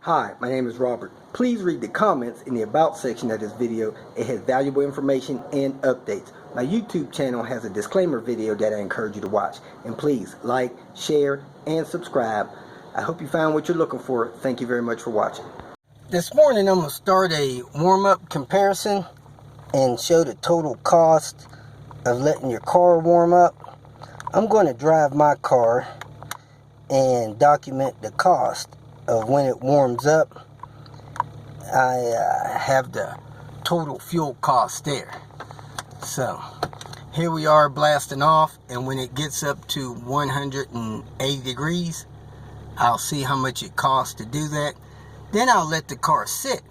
Hi, my name is Robert. Please read the comments in the About section of this video. It has valuable information and updates. My YouTube channel has a disclaimer video that I encourage you to watch. And please like, share, and subscribe. I hope you found what you're looking for. Thank you very much for watching. This morning I'm going to start a warm-up comparison and show the total cost of letting your car warm up. I'm going to drive my car and document the cost of when it warms up. I have the total fuel cost there. So here we are blasting off, and when it gets up to 180 degrees, I'll see how much it costs to do that. Then I'll let the car sit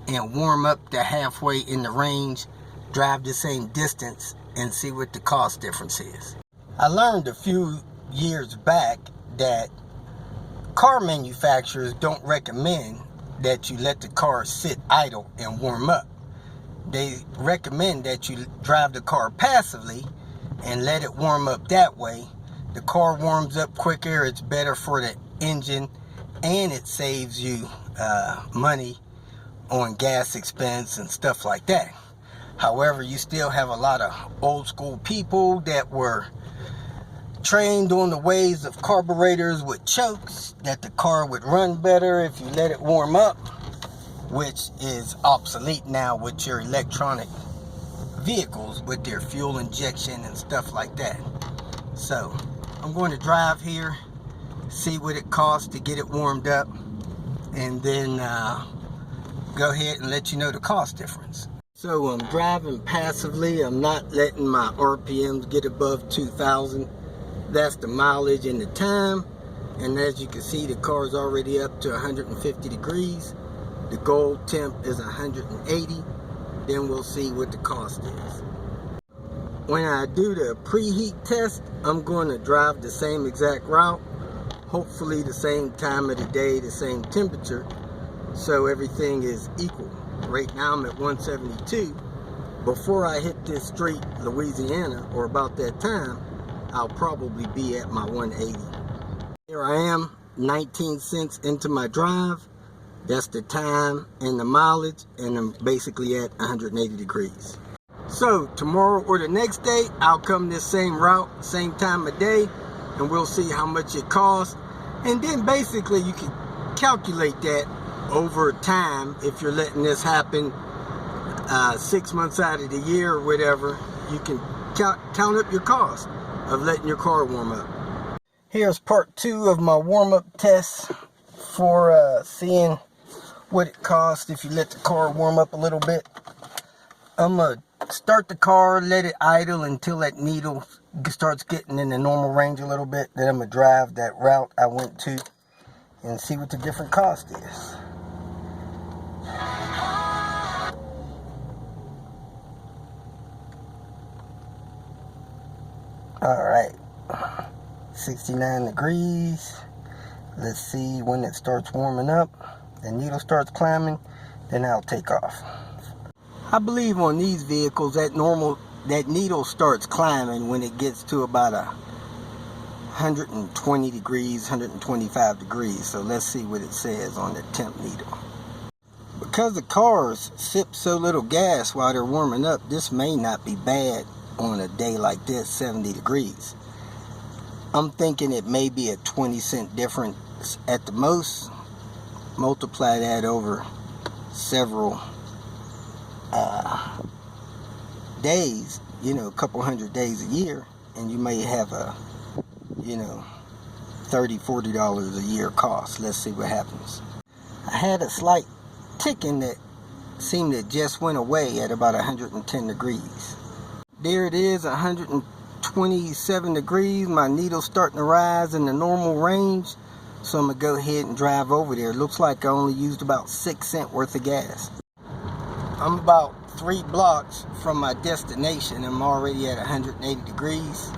and warm up to halfway in the range, drive the same distance, and see what the cost difference is. I learned a few years back that car manufacturers don't recommend that you let the car sit idle and warm up. They recommend that you drive the car passively and let it warm up that way. The car warms up quicker, it's better for the engine, and it saves you money on gas expense and stuff like that. However, you still have a lot of old school people that were trained on the ways of carburetors with chokes, that the car would run better if you let it warm up, which is obsolete now with your electronic vehicles with their fuel injection and stuff like that. So I'm going to drive here, see what it costs to get it warmed up, and then go ahead and let you know the cost difference. So I'm driving passively. I'm not letting my RPMs get above 2,000. That's the mileage and the time. And as you can see, the car is already up to 150 degrees. The goal temp is 180. Then we'll see what the cost is. When I do the preheat test, I'm going to drive the same exact route. Hopefully the same time of the day, the same temperature, so everything is equal. Right now I'm at 172. Before I hit this street, Louisiana, or about that time, I'll probably be at my 180. Here I am, 19 cents into my drive. That's the time and the mileage, and I'm basically at 180 degrees. So tomorrow or the next day, I'll come this same route, same time of day, and we'll see how much it costs. And then basically you can calculate that over time. If you're letting this happen 6 months out of the year or whatever, you can count up your cost of letting your car warm up. Here's part 2 of my warm-up test for seeing what it costs if you let the car warm up a little bit. I'm gonna start the car, let it idle until that needle starts getting in the normal range a little bit. Then I'm gonna drive that route I went to and see what the different cost is. Alright, 69 degrees. Let's see when it starts warming up. The needle starts climbing, then I'll take off. I believe on these vehicles that needle starts climbing when it gets to about 120 degrees, 125 degrees. So let's see what it says on the temp needle. Because the cars sip so little gas while they're warming up, this may not be bad on a day like this, 70 degrees. I'm thinking it may be a 20-cent difference at the most. Multiply that over several days, a couple hundred days a year, and you may have a, $30, $40 a year cost. Let's see what happens. I had a slight ticking that seemed to just went away at about 110 degrees. There it is, 127 degrees. My needle's starting to rise in the normal range, so I'm gonna go ahead and drive over there. It looks like I only used about 6 cents worth of gas. I'm about 3 blocks from my destination. I'm already at 180 degrees,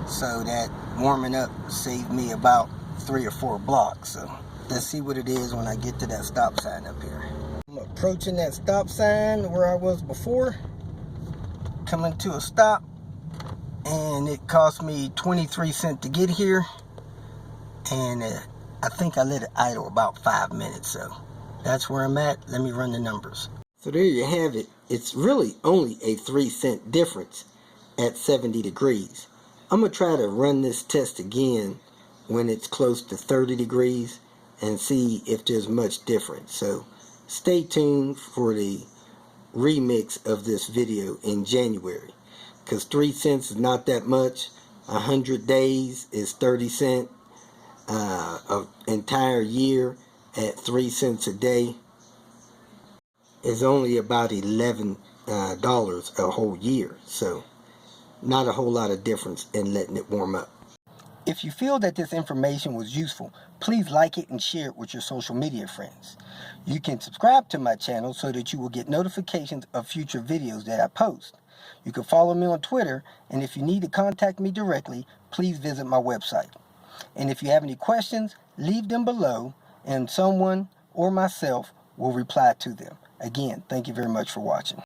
so that warming up saved me about 3 or 4 blocks. So let's see what it is when I get to that stop sign up here. I'm approaching that stop sign where I was before, coming to a stop, and it cost me 23 cents to get here, and I think I let it idle about 5 minutes, so that's where I'm at. Let me run the numbers. So there you have it. It's really only a 3-cent difference at 70 degrees. I'm going to try to run this test again when it's close to 30 degrees and see if there's much difference. So stay tuned for the remix of this video in January, because 3 cents is not that much. 100 days is 30 cents. An entire year at 3 cents a day is only about $11 a whole year. So not a whole lot of difference in letting it warm up. If you feel that this information was useful, please like it and share it with your social media friends. You can subscribe to my channel so that you will get notifications of future videos that I post. You can follow me on Twitter, and if you need to contact me directly, please visit my website. And if you have any questions, leave them below, and someone or myself will reply to them. Again, thank you very much for watching.